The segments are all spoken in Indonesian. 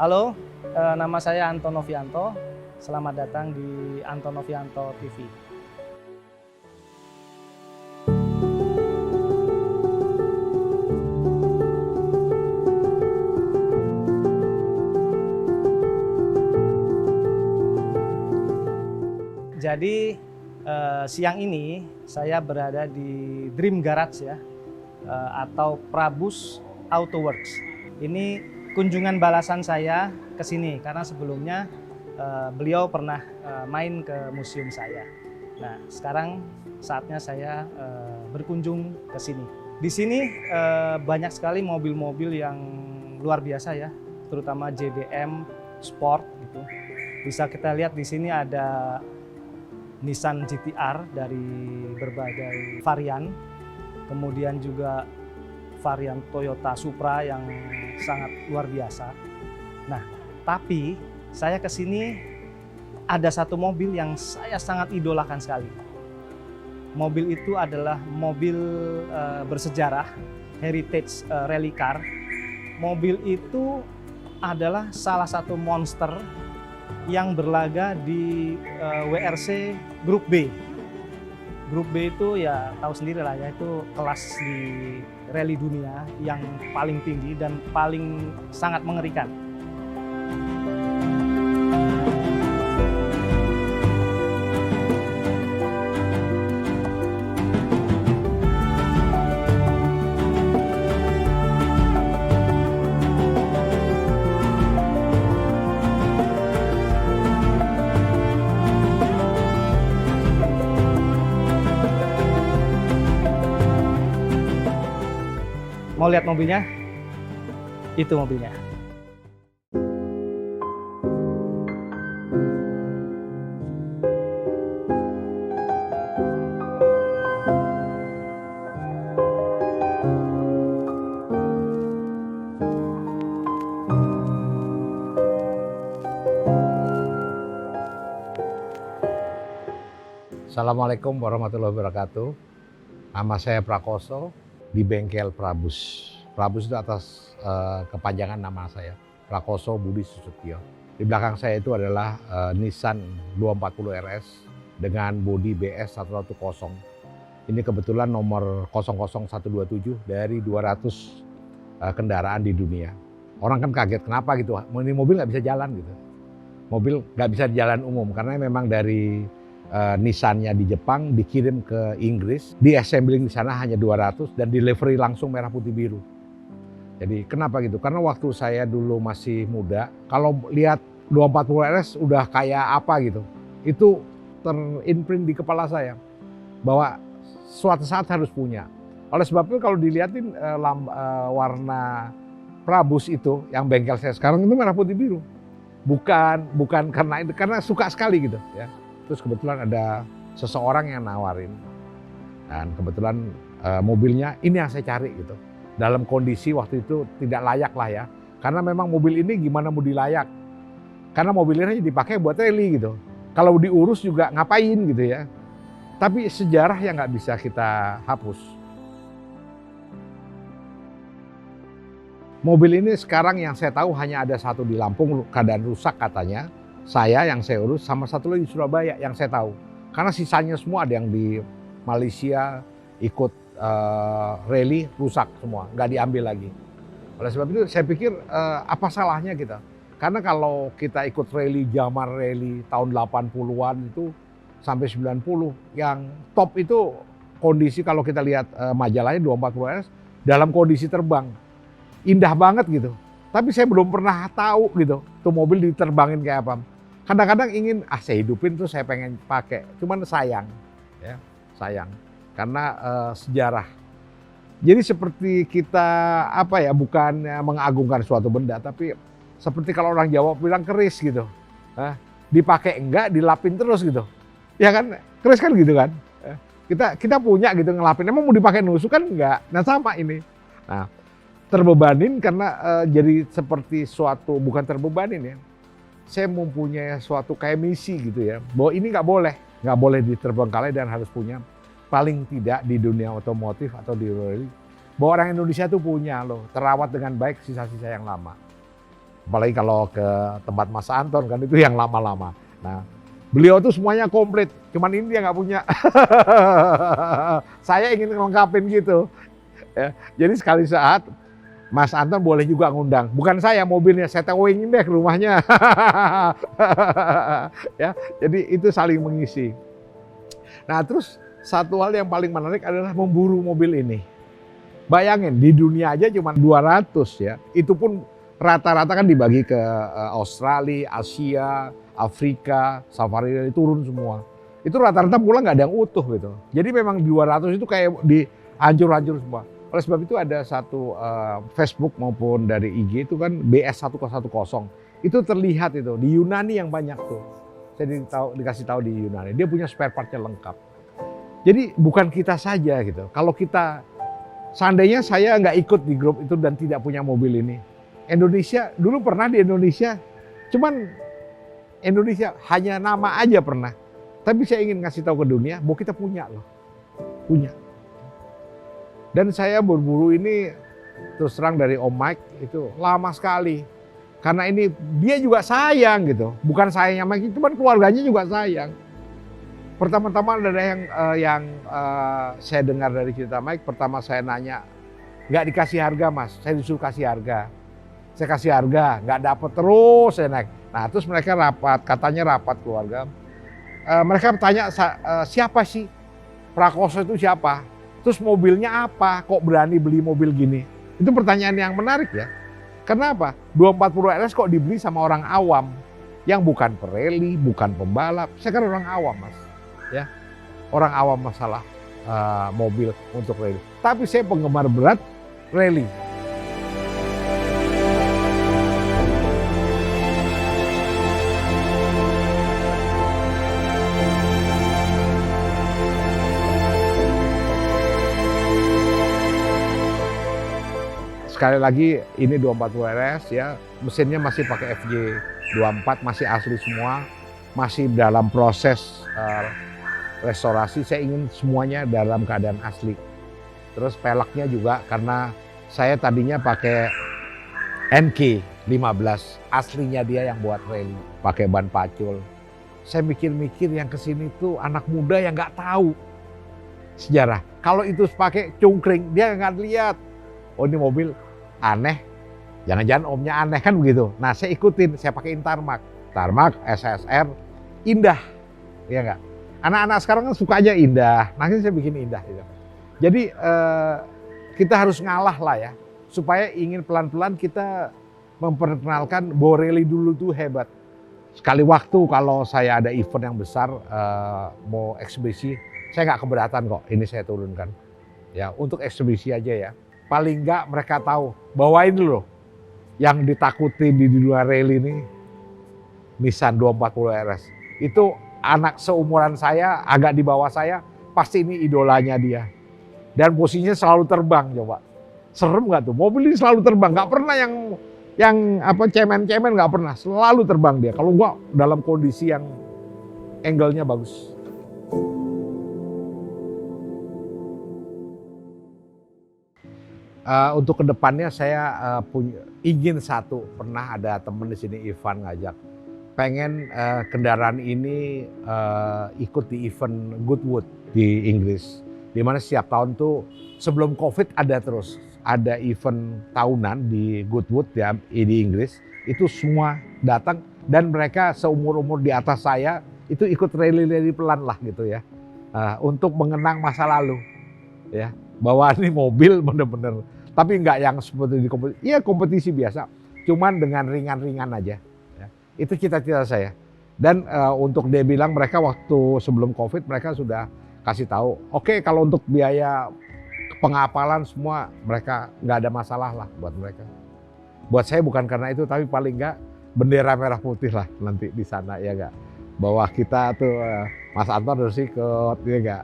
Halo, nama saya Anton Novianto. Selamat datang di Anton Novianto TV. Jadi siang ini saya berada di Dream Garage ya, atau Prabus Auto Works. Ini kunjungan balasan saya ke sini karena sebelumnya beliau pernah main ke museum saya. Nah, sekarang saatnya saya berkunjung ke sini. Di sini banyak sekali mobil-mobil yang luar biasa ya, terutama JDM Sport gitu. Bisa kita lihat di sini ada Nissan GT-R dari berbagai varian, kemudian juga varian Toyota Supra yang sangat luar biasa. Nah, tapi saya ke sini ada satu mobil yang saya sangat idolakan sekali. Mobil itu adalah mobil bersejarah, heritage rally car. Mobil itu adalah salah satu monster yang berlaga di WRC Grup B. Grup B itu ya tahu sendiri lah ya, itu kelas di rally dunia yang paling tinggi dan paling sangat mengerikan. Mau lihat mobilnya? Itu mobilnya. Assalamualaikum warahmatullahi wabarakatuh. Nama saya Prakoso di bengkel Prabus. Prabus itu atas kepanjangan nama saya, Prakoso Budi Susutyo. Di belakang saya itu adalah Nissan 240 RS dengan bodi BS 110. Ini kebetulan nomor 00127 dari 200 kendaraan di dunia. Orang kan kaget, kenapa gitu? Ini mobil nggak bisa jalan gitu. Mobil nggak bisa di jalan umum karena memang dari Nissan-nya di Jepang dikirim ke Inggris, di-assembling di sana hanya 200 dan delivery langsung merah putih biru. Jadi kenapa gitu? Karena waktu saya dulu masih muda, kalau lihat 240 RS udah kayak apa gitu, itu terimprint di kepala saya bahwa suatu saat harus punya. Oleh sebab itu kalau dilihatin warna Prabus itu yang bengkel saya sekarang itu merah putih biru. Bukan karena itu, karena suka sekali gitu ya. Terus kebetulan ada seseorang yang nawarin, dan kebetulan mobilnya ini yang saya cari gitu. Dalam kondisi waktu itu tidak layak lah ya, karena memang mobil ini gimana mau dilayak, karena mobil ini dipakai buat rally gitu. Kalau diurus juga ngapain gitu ya. Tapi sejarah yang nggak bisa kita hapus. Mobil ini sekarang yang saya tahu hanya ada satu di Lampung, keadaan rusak katanya. Saya yang saya urus, sama satu lagi di Surabaya yang saya tahu. Karena sisanya semua ada yang di Malaysia ikut rally rusak semua, nggak diambil lagi. Oleh sebab itu saya pikir apa salahnya kita? Karena kalau kita ikut rally zaman rally tahun 80-an itu sampai 90, yang top itu kondisi kalau kita lihat majalahnya 240 RS dalam kondisi terbang. Indah banget gitu. Tapi saya belum pernah tahu gitu, tuh mobil diterbangin kayak apa. Kadang-kadang ingin, saya hidupin tuh saya pengen pakai, cuman sayang, ya sayang, karena sejarah. Jadi seperti kita bukan mengagungkan suatu benda, tapi seperti kalau orang Jawa bilang keris gitu, dipakai enggak, dilapin terus gitu, ya kan, keris kan gitu kan. Kita punya gitu ngelapin, emang mau dipakai nusuk kan enggak. Nah sama ini, nah terbebanin karena jadi seperti suatu, bukan terbebanin ya. Saya mempunyai suatu kayak misi gitu ya, bahwa ini nggak boleh diterbengkalai dan harus punya, paling tidak di dunia otomotif atau di rally, bahwa orang Indonesia tuh punya loh, terawat dengan baik sisa-sisa yang lama. Apalagi kalau ke tempat Mas Anton kan itu yang lama-lama. Nah, beliau tuh semuanya komplit, cuman ini dia nggak punya. Saya ingin ngelengkapin gitu. Ya, jadi sekali saat Mas Anton boleh juga ngundang, bukan saya mobilnya, saya towingin deh ke rumahnya. Ya, jadi itu saling mengisi. Nah, terus satu hal yang paling menarik adalah memburu mobil ini. Bayangin di dunia aja cuma 200 ya. Itu pun rata-rata kan dibagi ke Australia, Asia, Afrika, safari dari turun semua. Itu rata-rata pulang nggak ada yang utuh gitu. Jadi memang 200 itu kayak dihancur-hancur semua. Oleh sebab itu ada satu Facebook maupun dari IG itu kan BS1010. Itu terlihat itu di Yunani yang banyak tuh. Saya dikasih tahu di Yunani. Dia punya spare partnya lengkap. Jadi bukan kita saja gitu. Kalau kita seandainya saya nggak ikut di grup itu dan tidak punya mobil ini. Indonesia, dulu pernah di Indonesia. Cuman Indonesia hanya nama aja pernah. Tapi saya ingin ngasih tahu ke dunia bahwa kita punya loh. Punya. Dan saya berburu ini terus terang dari Om Mike itu lama sekali. Karena ini dia juga sayang gitu. Bukan sayangnya Mike, cuman keluarganya juga sayang. Pertama-tama ada yang saya dengar dari cerita Mike, pertama saya nanya, nggak dikasih harga Mas, saya disuruh kasih harga. Saya kasih harga, nggak dapet terus saya naik. Nah terus mereka rapat, katanya rapat keluarga. Mereka bertanya, siapa sih? Prakoso itu siapa? Terus mobilnya apa? Kok berani beli mobil gini? Itu pertanyaan yang menarik ya. Kenapa? 240 RS kok dibeli sama orang awam yang bukan pereli, bukan pembalap. Saya kan orang awam Mas, ya orang awam masalah mobil untuk rally. Tapi saya penggemar berat rally. Sekali lagi ini 240 RS ya, mesinnya masih pakai FJ 24, masih asli semua, masih dalam proses restorasi. Saya ingin semuanya dalam keadaan asli. Terus peleknya juga karena saya tadinya pakai NK 15, aslinya dia yang buat rally, pakai ban pacul. Saya mikir-mikir yang kesini tuh anak muda yang nggak tahu sejarah. Kalau itu pakai cungkring dia nggak lihat. Oh ini mobil aneh, jangan-jangan omnya aneh kan begitu. Nah saya ikutin, saya pakein Tarmac, SSR, indah, ya nggak? Anak-anak sekarang kan sukanya indah, makanya saya bikin indah. Gitu. Jadi kita harus ngalah lah ya, supaya ingin pelan-pelan kita memperkenalkan bahwa rally dulu tuh hebat. Sekali waktu kalau saya ada event yang besar, mau eksibisi, saya nggak keberatan kok, ini saya turunkan. Ya untuk eksibisi aja ya. Paling enggak mereka tahu bahwa ini loh yang ditakuti di dunia rally ini Nissan 240 RS. Itu anak seumuran saya, agak di bawah saya, pasti ini idolanya dia. Dan posisinya selalu terbang coba. Serem nggak tuh? Mobil ini selalu terbang, nggak pernah yang cemen-cemen nggak pernah, selalu terbang dia. Kalau enggak dalam kondisi yang angle-nya bagus. Untuk kedepannya saya ingin satu, pernah ada temen di sini Ivan ngajak, pengen kendaraan ini ikut di event Goodwood di Inggris, di mana setiap tahun tuh sebelum COVID ada event tahunan di Goodwood ya di Inggris, itu semua datang dan mereka seumur-umur di atas saya itu ikut rally-rally pelan lah gitu ya, untuk mengenang masa lalu ya, bahwa ini mobil bener-bener. Tapi nggak yang seperti di kompetisi, ya kompetisi biasa, cuman dengan ringan-ringan aja. Ya. Itu cita-cita saya. Dan untuk dia bilang mereka waktu sebelum COVID mereka sudah kasih tahu, oke, kalau untuk biaya pengapalan semua mereka nggak ada masalah lah buat mereka. Buat saya bukan karena itu, tapi paling nggak bendera merah putih lah nanti di sana ya nggak. Bahwa kita tuh Mas Anton harus ikut ya nggak.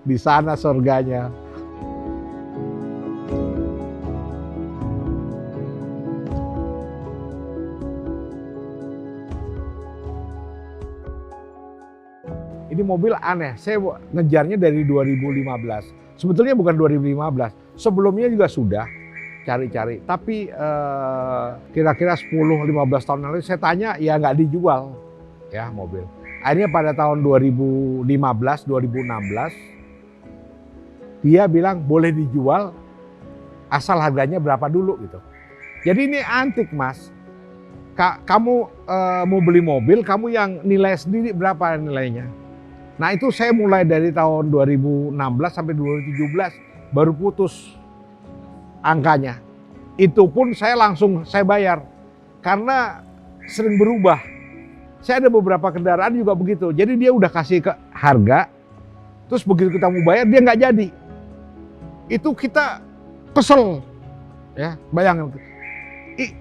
Di sana surganya. Ini mobil aneh, saya ngejarnya dari 2015. Sebetulnya bukan 2015, sebelumnya juga sudah. cari-cari. Tapi kira-kira 10-15 tahun lalu saya tanya, ya nggak dijual ya mobil. Akhirnya pada tahun 2015-2016 dia bilang boleh dijual asal harganya berapa dulu gitu. Jadi ini antik Mas. Kamu mau beli mobil, kamu yang nilai sendiri berapa nilainya. Nah itu saya mulai dari tahun 2016 sampai 2017 baru putus angkanya. Itu pun saya bayar karena sering berubah. Saya ada beberapa kendaraan juga begitu. Jadi dia udah kasih ke harga, terus begitu kita mau bayar dia nggak jadi. Itu kita kesel, ya bayangin.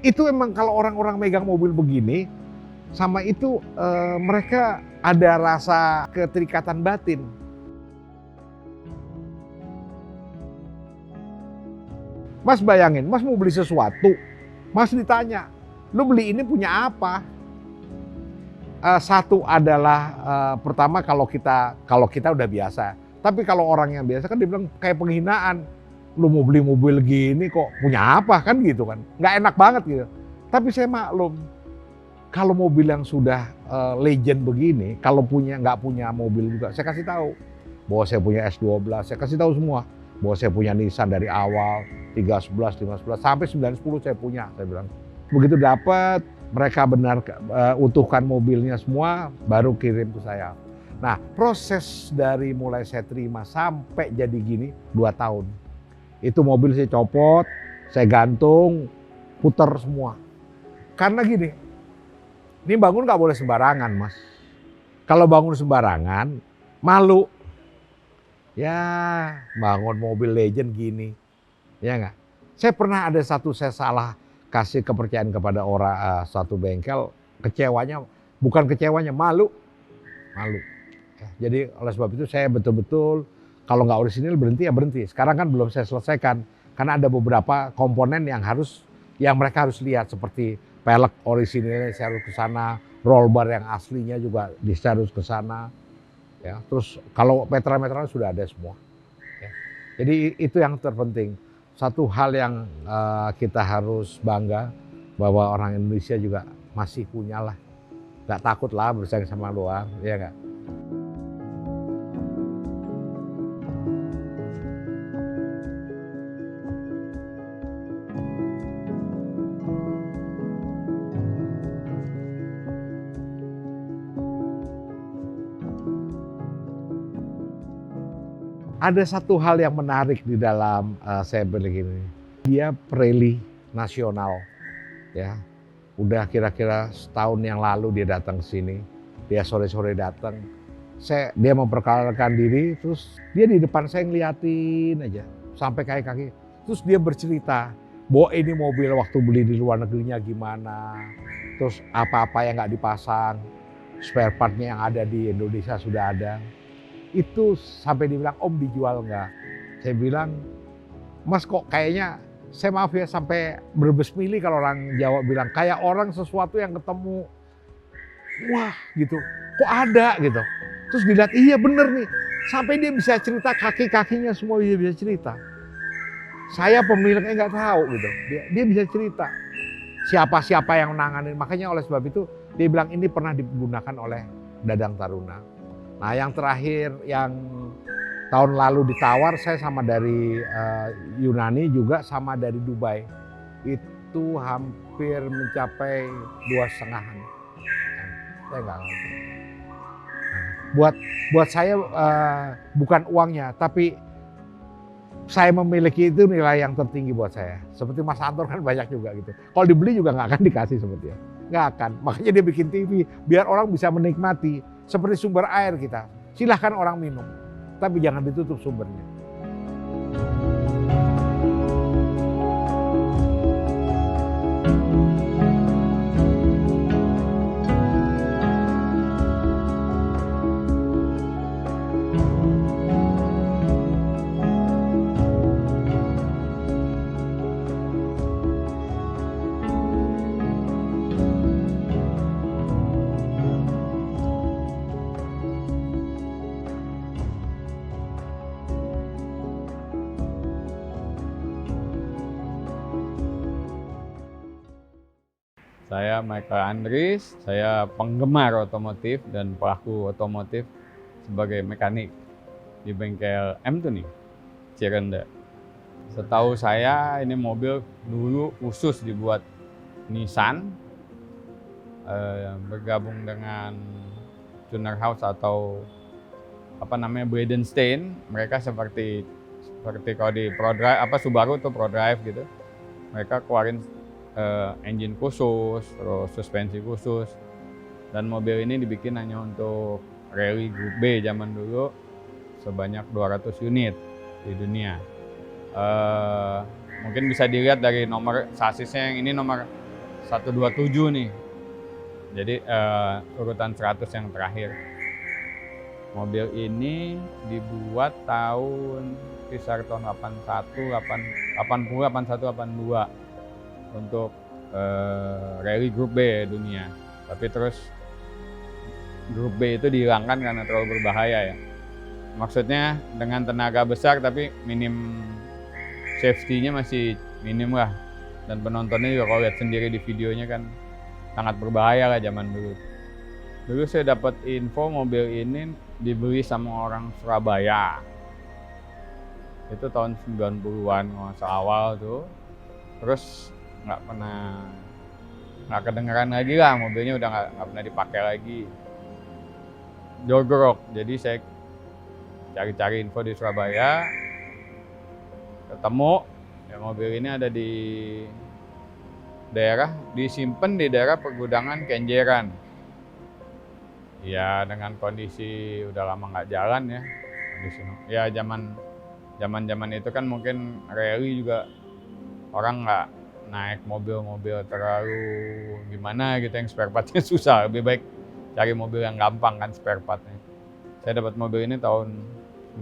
Itu emang kalau orang-orang megang mobil begini, sama itu mereka ada rasa keterikatan batin. Mas bayangin, Mas mau beli sesuatu, Mas ditanya, lu beli ini punya apa? Satu adalah pertama kalau kita udah biasa, tapi kalau orang yang biasa kan dibilang kayak penghinaan. Lu mau beli mobil gini kok punya apa kan gitu kan, nggak enak banget gitu. Tapi saya maklum kalau mobil yang sudah legend begini, kalau nggak punya mobil juga saya kasih tahu bahwa saya punya S12, saya kasih tahu semua bahwa saya punya Nissan dari awal 311, 511 sampai 910 saya punya. Saya bilang begitu dapat mereka benar utuhkan mobilnya semua baru kirim ke saya. Nah proses dari mulai saya terima sampai jadi gini 2 tahun. Itu mobil saya copot, saya gantung, putar semua. Karena gini, ini bangun nggak boleh sembarangan Mas. Kalau bangun sembarangan, malu. Ya bangun mobil legend gini, ya nggak? Saya pernah ada saya salah kasih kepercayaan kepada orang suatu bengkel, bukan kecewanya, malu. Ya, jadi oleh sebab itu saya betul-betul kalau nggak orisinil berhenti ya berhenti. Sekarang kan belum saya selesaikan karena ada beberapa komponen yang mereka harus lihat seperti pelek orisinilnya saya harus ke sana, roll bar yang aslinya juga saya harus ke sana. Ya, terus kalau metra-metranya sudah ada semua. Ya. Jadi itu yang terpenting. Satu hal yang kita harus bangga bahwa orang Indonesia juga masih punya lah. Nggak takut lah bersaing sama luar, ya nggak? Ada satu hal yang menarik di dalam saya beli ini. Dia rally nasional, ya. Udah kira-kira setahun yang lalu dia datang ke sini. Dia sore-sore datang. Dia memperkenalkan diri, terus dia di depan saya ngeliatin aja sampai kaki. Terus dia bercerita bahwa ini mobil waktu beli di luar negerinya gimana. Terus apa-apa yang nggak dipasang, spare partnya yang ada di Indonesia sudah ada. Itu sampai dibilang, Om dijual nggak? Saya bilang, Mas kok kayaknya, saya maaf ya sampai berbesmili kalau orang Jawa bilang, kayak orang sesuatu yang ketemu, wah gitu, kok ada gitu. Terus dilihat, iya bener nih, sampai dia bisa cerita kaki-kakinya semua dia bisa cerita. Saya pemiliknya nggak tahu gitu, dia bisa cerita. Siapa-siapa yang menanganin, makanya oleh sebab itu dia bilang ini pernah digunakan oleh Dadang Taruna. Nah yang terakhir yang tahun lalu ditawar saya sama dari Yunani juga sama dari Dubai. Itu hampir mencapai 2,5-an. Saya nggak ngerti. Buat saya bukan uangnya, tapi saya memiliki itu nilai yang tertinggi buat saya. Seperti Mas Anton kan banyak juga gitu. Kalau dibeli juga nggak akan dikasih seperti itu. Nggak akan. Makanya dia bikin TV biar orang bisa menikmati. Seperti sumber air kita, silahkan orang minum, tapi jangan ditutup sumbernya. Saya Michael Andries, saya penggemar otomotif dan pelaku otomotif sebagai mekanik di bengkel M-Tuning, Cirende. Setahu saya ini mobil dulu khusus dibuat Nissan, bergabung dengan Tuner House atau Bridenstine. Mereka seperti kalau di ProDrive, Subaru tuh ProDrive gitu. Mereka keluarin engine khusus, terus suspensi khusus. Dan mobil ini dibikin hanya untuk rally Group B zaman dulu sebanyak 200 unit di dunia. Mungkin bisa dilihat dari nomor sasisnya, yang ini nomor 127 nih. Jadi urutan 100 yang terakhir. Mobil ini dibuat kisar tahun 81, 82 untuk rally Group B dunia. Tapi terus Group B itu dihilangkan karena terlalu berbahaya ya. Maksudnya dengan tenaga besar tapi minim safety-nya masih minim lah. Dan penontonnya juga kalau lihat sendiri di videonya kan sangat berbahaya lah zaman dulu. Dulu saya dapat info mobil ini dibeli sama orang Surabaya. Itu tahun 90-an masa awal tuh. Terus nggak kedengeran lagi lah, mobilnya udah nggak pernah dipakai lagi. Jogrok. Jadi saya cari-cari info di Surabaya, ketemu ya mobil ini ada disimpan di daerah pergudangan Kenjeran. Ya dengan kondisi udah lama nggak jalan ya. Ya zaman itu kan mungkin rally juga orang nggak naik mobil-mobil terlalu gimana gitu, yang spare partnya susah. Lebih baik cari mobil yang gampang kan spare partnya. Saya dapat mobil ini tahun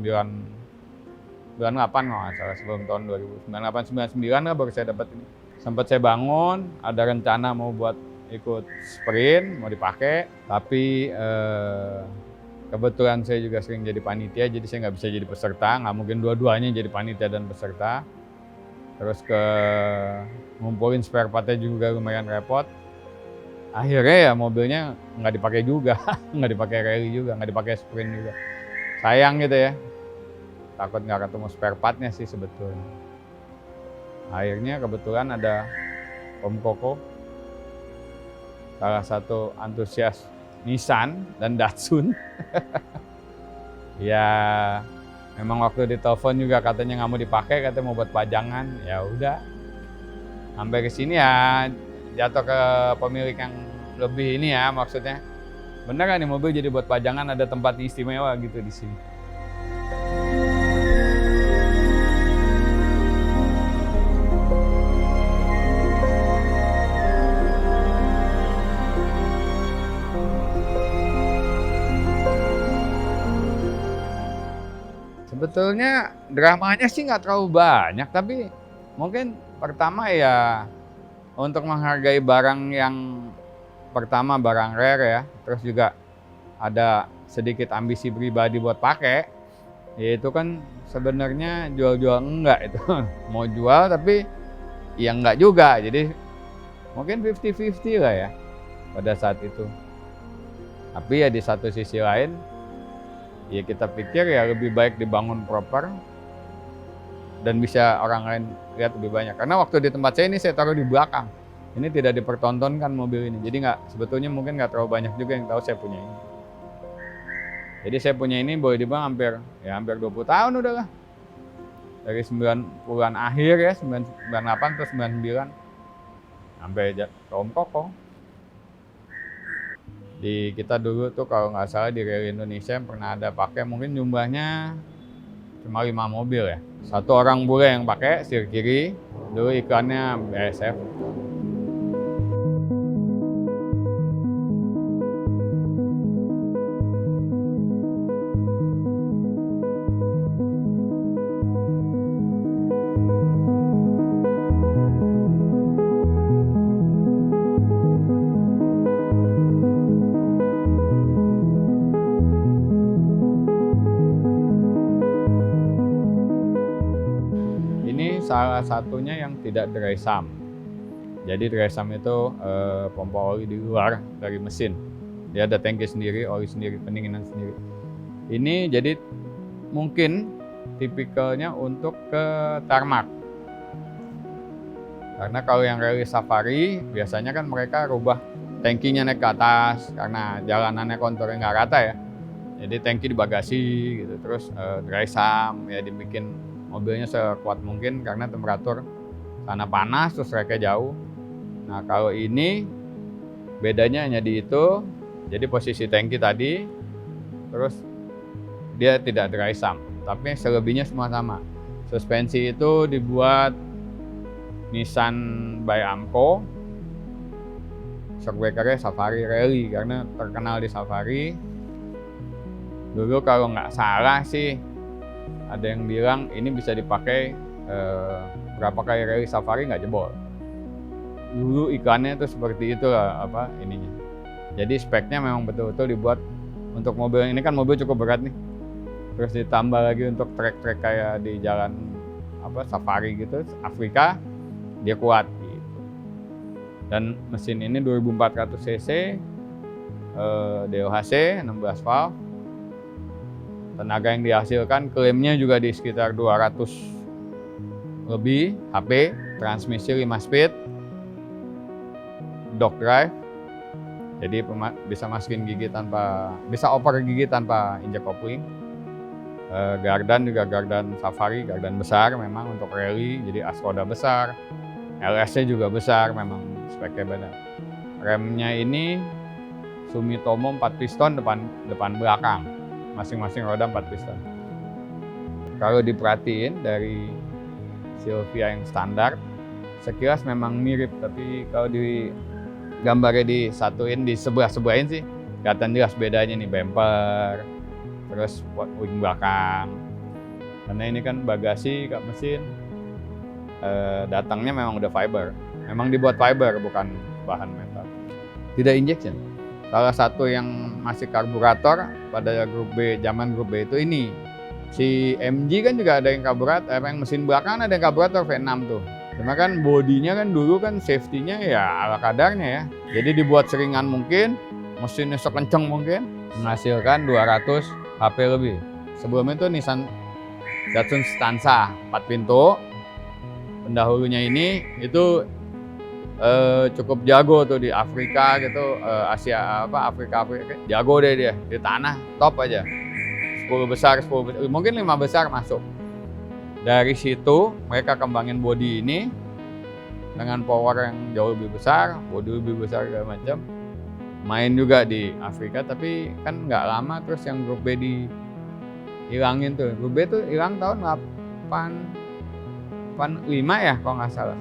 98 kalau nggak salah, sebelum tahun 2098, 99 lah baru saya dapat ini. Sempat saya bangun, ada rencana mau buat ikut sprint, mau dipakai, tapi kebetulan saya juga sering jadi panitia, jadi saya nggak bisa jadi peserta, nggak mungkin dua-duanya jadi panitia dan peserta. Terus ngumpulin spare partnya juga lumayan repot. Akhirnya ya mobilnya nggak dipakai juga, nggak dipakai rally juga, nggak dipakai sprint juga. Sayang gitu ya, takut nggak ketemu spare partnya sih sebetulnya. Akhirnya kebetulan ada Om Koko, salah satu antusias Nissan dan Datsun. Ya memang waktu ditelepon juga katanya nggak mau dipakai, katanya mau buat pajangan. Ya udah, sampai ke sini ya jatuh ke pemilik yang lebih ini ya, maksudnya bener kan nih mobil jadi buat pajangan, ada tempat istimewa gitu di sini. Sebetulnya dramanya sih nggak terlalu banyak, tapi mungkin pertama ya untuk menghargai barang yang pertama, barang rare ya, terus juga ada sedikit ambisi pribadi buat pakai, ya itu kan sebenarnya jual-jual enggak itu. Mau jual tapi ya enggak juga, jadi mungkin 50-50 lah ya pada saat itu. Tapi ya di satu sisi lain, ya kita pikir ya lebih baik dibangun proper dan bisa orang lain lihat lebih banyak. Karena waktu di tempat saya ini saya taruh di belakang. Ini tidak dipertontonkan mobil ini. Jadi sebetulnya mungkin nggak terlalu banyak juga yang tahu saya punya ini. Jadi saya punya ini boleh dibilang hampir 20 tahun udah lah. Dari 90-an akhir ya, 98 terus 99 sampai ke Om Koko. Di kita dulu tuh kalau nggak salah di Rally Indonesia yang pernah ada pakai, mungkin jumlahnya cuma 5 mobil ya. Satu orang bule yang pakai setir kiri, dulu iklannya BASF. Salah satunya yang tidak dry sump. Jadi dry sump itu pompa oli di luar dari mesin. Dia ada tangki sendiri, oli sendiri, pendinginan sendiri. Ini jadi mungkin tipikalnya untuk ke tarmac. Karena kalau yang rally safari biasanya kan mereka rubah tangkinya naik ke atas karena jalanannya konturnya nggak rata ya. Jadi tangki di bagasi gitu, terus dry sump ya dibikin mobilnya sekuat mungkin karena temperatur sana panas terus reknya jauh. Nah kalau ini bedanya hanya di itu, jadi posisi tangki tadi, terus dia tidak dry sump, tapi selebihnya semua sama. Suspensi itu dibuat Nissan by Amco, shock breakernya Safari Rally karena terkenal di Safari. Dulu kalau nggak salah sih ada yang bilang ini bisa dipakai berapa kali rally Safari nggak jebol. Dulu iklannya tuh seperti itu lah ininya. Jadi speknya memang betul-betul dibuat untuk mobil ini kan mobil cukup berat nih. Terus ditambah lagi untuk trek-trek kayak di jalan safari gitu, Afrika, dia kuat gitu. Dan mesin ini 2400 cc, DOHC, 16 valve. Tenaga yang dihasilkan klaimnya juga di sekitar 200 lebih HP, transmisi 5 speed, dog drive, jadi bisa masukin gigi bisa oper gigi tanpa injek kopling. Gardan juga gardan safari, gardan besar memang untuk rally, jadi as roda besar, LS-nya juga besar, memang speknya benar. Remnya ini Sumitomo 4 piston depan belakang, masing-masing roda 4 piston. Kalau diperhatiin dari Silvia yang standar, sekilas memang mirip, tapi kalau di gambarnya disatuin, disebelah-sebelahin sih kelihatan jelas bedanya nih, bumper, terus wing belakang. Karena ini kan bagasi, kap mesin, datangnya memang udah fiber. Memang dibuat fiber, bukan bahan metal. Tidak injection. Salah satu yang masih karburator pada grup B, zaman grup B itu ini. Si MG kan juga ada yang karburator, yang mesin belakang ada yang karburator V6 tuh. Cuma kan bodinya kan dulu kan safety-nya ya ala kadarnya ya. Jadi dibuat seringan mungkin, mesinnya sekenceng mungkin, menghasilkan 200 HP lebih. Sebelumnya itu Nissan Datsun Stanza 4 pintu. Pendahulunya ini itu cukup jago tuh di Afrika gitu, Asia Afrika jago deh dia di tanah, top aja. 10 besar, mungkin 5 besar masuk. Dari situ mereka kembangin bodi ini dengan power yang jauh lebih besar, bodi lebih besar segala macam. Main juga di Afrika, tapi kan nggak lama terus yang grup B dihilangin tuh. Grup B tuh hilang tahun 85 ya kalau nggak salah.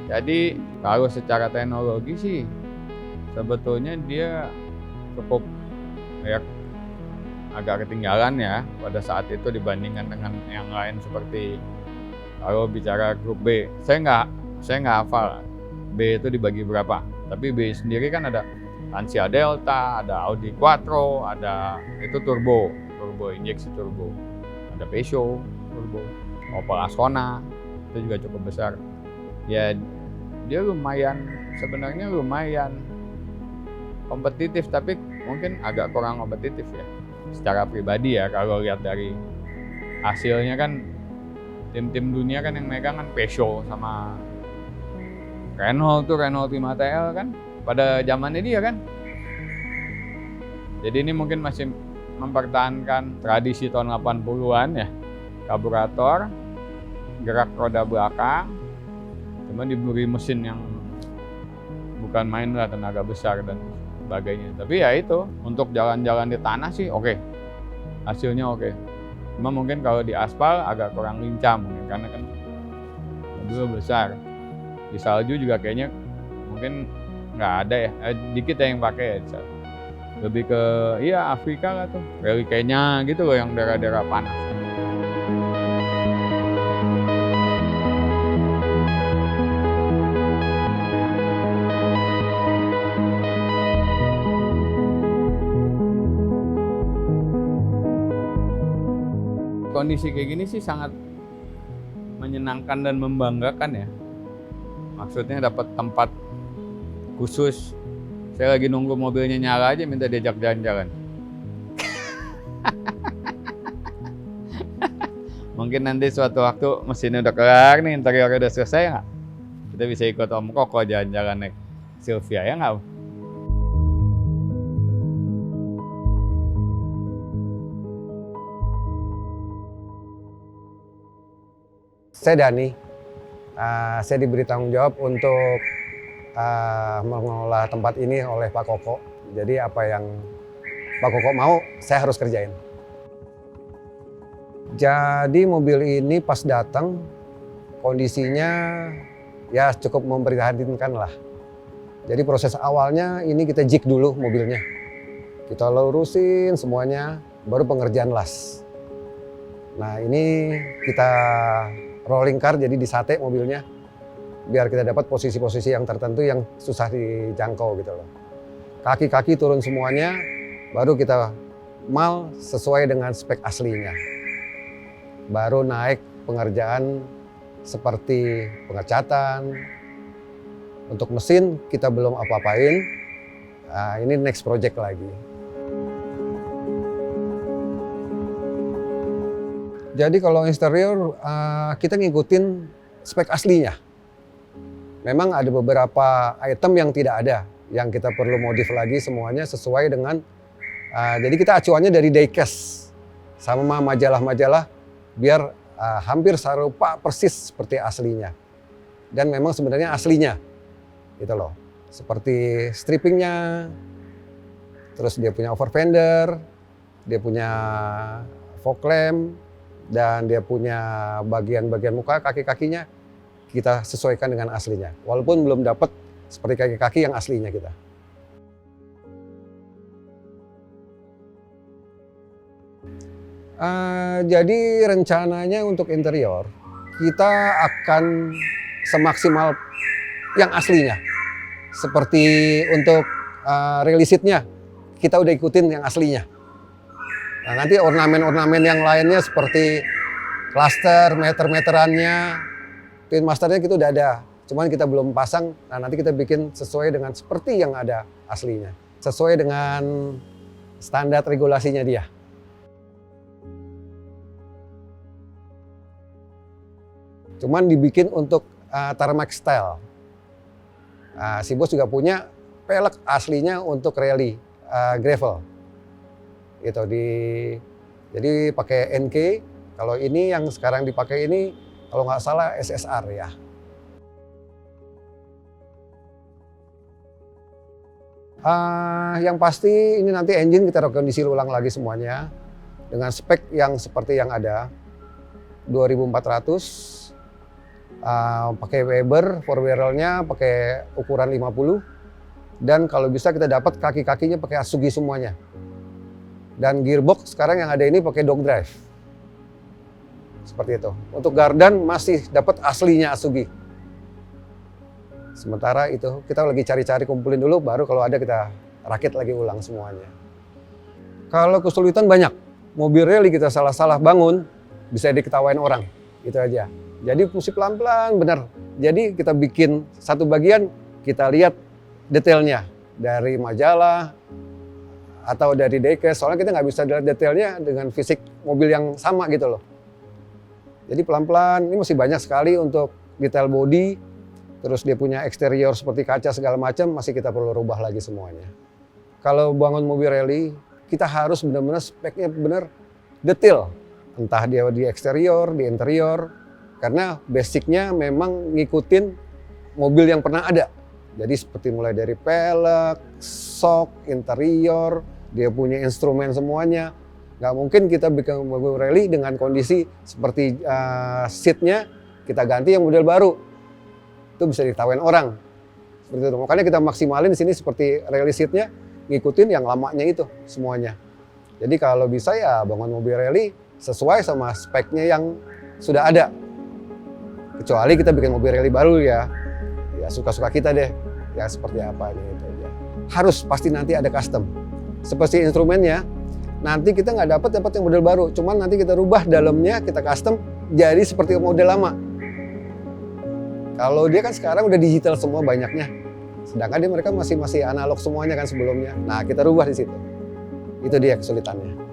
Jadi kalau secara teknologi sih sebetulnya dia cukup ya agak ketinggalan ya pada saat itu dibandingkan dengan yang lain seperti kalau bicara grup B. Saya nggak hafal B itu dibagi berapa. Tapi B sendiri kan ada Lancia Delta, ada Audi Quattro, ada itu turbo injeksi turbo, ada Peugeot turbo, Opel Ascona itu juga cukup besar. Ya dia sebenarnya lumayan kompetitif, tapi mungkin agak kurang kompetitif ya secara pribadi ya. Kalau lihat dari hasilnya kan tim-tim dunia kan yang megang kan Peugeot sama Renault 5 TL kan pada zamannya dia kan. Jadi ini mungkin masih mempertahankan tradisi tahun 80-an ya, karburator, gerak roda belakang, cuma diberi mesin yang bukan main lah, tenaga besar dan sebagainya. Tapi ya itu untuk jalan-jalan di tanah sih oke. Hasilnya oke. Cuma mungkin kalau di aspal agak kurang lincah mungkin karena kan mobil besar. Di salju juga kayaknya mungkin nggak ada ya, dikit ya yang pakai ya. Lebih ke Afrika lah tuh, rally Kenya gitu loh yang daerah-daerah panas. Kondisi kayak gini sih sangat menyenangkan dan membanggakan ya. Maksudnya dapat tempat khusus. Saya lagi nunggu mobilnya nyala aja minta diajak jalan-jalan. Mungkin nanti suatu waktu mesinnya udah kelar nih, interiornya udah selesai nggak? Kita bisa ikut Om Koko jalan-jalan naik Silvia, ya nggak? Saya Dani, saya diberi tanggung jawab untuk mengelola tempat ini oleh Pak Koko. Jadi apa yang Pak Koko mau, saya harus kerjain. Jadi mobil ini pas datang kondisinya ya cukup memprihatinkan lah. Jadi proses awalnya ini kita jig dulu mobilnya. Kita lurusin semuanya, baru pengerjaan las. Nah ini kita rolling car jadi disate mobilnya. Biar kita dapat posisi-posisi yang tertentu yang susah dijangkau gitu loh. Kaki-kaki turun semuanya, baru kita mal sesuai dengan spek aslinya. Baru naik pengerjaan seperti pengecatan. Untuk mesin kita belum apa-apain, ini next project lagi. Jadi kalau eksterior kita ngikutin spek aslinya. Memang ada beberapa item yang tidak ada, yang kita perlu modif lagi semuanya sesuai dengan, jadi kita acuannya dari diecast sama majalah-majalah biar hampir serupa persis seperti aslinya. Dan memang sebenarnya aslinya, gitu loh. Seperti strippingnya, terus dia punya over fender, dia punya fog lamp, dan dia punya bagian-bagian muka, kaki-kakinya kita sesuaikan dengan aslinya. Walaupun belum dapat seperti kaki-kaki yang aslinya kita. Jadi rencananya untuk interior kita akan semaksimal yang aslinya. Seperti untuk realisitnya kita udah ikutin yang aslinya. Nah, nanti ornamen-ornamen yang lainnya seperti cluster, meter-meterannya, pin masternya kita udah ada. Cuman kita belum pasang, nah nanti kita bikin sesuai dengan seperti yang ada aslinya. Sesuai dengan standar regulasinya dia. Cuman dibikin untuk tarmac style. Si bos juga punya pelek aslinya untuk rally gravel. Itu jadi pakai NK. Kalau ini yang sekarang dipakai ini kalau nggak salah SSR ya. Yang pasti ini nanti engine kita rekondisi ulang lagi semuanya dengan spek yang seperti yang ada 2400. Pakai Weber, 4 barrelnya pakai ukuran 50, dan kalau bisa kita dapat kaki-kakinya pakai Asugi semuanya. Dan gearbox sekarang yang ada ini pakai dog drive, seperti itu. Untuk gardan masih dapat aslinya Asugi. Sementara itu kita lagi cari-cari kumpulin dulu, baru kalau ada kita rakit lagi ulang semuanya. Kalau kesulitan banyak, mobil rally kita salah-salah bangun bisa diketawain orang, itu aja. Jadi mesti pelan-pelan benar. Jadi kita bikin satu bagian, kita lihat detailnya dari majalah atau dari diecast. Soalnya kita nggak bisa lihat detailnya dengan fisik mobil yang sama gitu loh. Jadi pelan-pelan, ini masih banyak sekali untuk detail body. Terus dia punya eksterior seperti kaca segala macam, masih kita perlu rubah lagi semuanya. Kalau bangun mobil rally, kita harus benar-benar speknya benar detail. Entah dia di eksterior, di interior. Karena basicnya memang ngikutin mobil yang pernah ada. Jadi seperti mulai dari pelek, shock, interior, dia punya instrumen semuanya. Nggak mungkin kita bikin mobil rally dengan kondisi seperti seatnya kita ganti yang model baru. Itu bisa ditawain orang. Seperti itu. Makanya kita maksimalin di sini seperti rally seatnya, ngikutin yang lamanya itu semuanya. Jadi kalau bisa ya bangun mobil rally sesuai sama speknya yang sudah ada. Kecuali kita bikin mobil rally baru ya suka-suka kita deh, ya seperti apa gitu aja. Harus pasti nanti ada custom. Seperti instrumennya, nanti kita nggak dapat yang model baru, cuman nanti kita rubah dalamnya, kita custom jadi seperti model lama. Kalau dia kan sekarang udah digital semua banyaknya. Sedangkan mereka masih analog semuanya kan sebelumnya. Nah, kita rubah di situ. Itu dia kesulitannya.